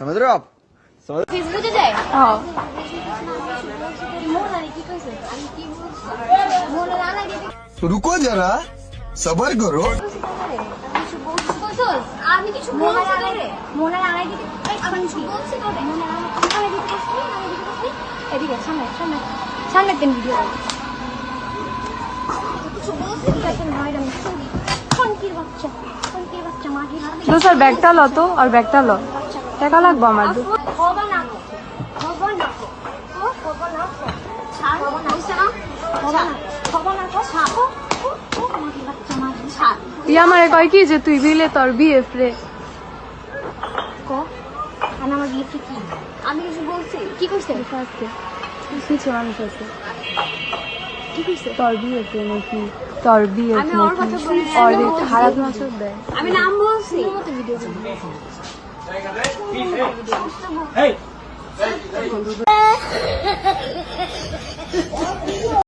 समझ रहे हो आप? समझ ফেসবুকে যায় হ্যাঁ মোনারে কি কইছে আমি কি বলছি মোনারে আলাই দিতে रुको जरा सबर करो কিছু বলছিস কইছস আমি কিছু বলছি তোরে মোনারে আলাই দিতে আমি কিছু বলছি তোরে মোনারে আলাই দিতে কইছিস এদিকে সামনে সামনে সামনে তিন ভিডিও কিছু বলছি দেখেন ভাইরা মিষ্টি কোন কি বাচ্চা মাগি হাতে দোস্ত ব্যাগটা লো তো আর ব্যাগটা লো টাকা লাগবে আমার হবে না হবে না হবে না ছাড় হইছে না হবে না তো ছাড়ো মাগি বাচ্চা মাগি ছাড় ইয়া আমারে কয় কি যে তুই বিলে তোর বিএফ রে কো আর আমার গিফট কি আমি কিছু বলছি কি কইছে আজকে কিছু মানুষ আছে কি কইছে তোর বিএফ রে নাকি তোর বিএফ আমি ওর কথা বলি আর খারাপ নজর দেয় আমি নাম বলছি মতো ভিডিও Hey!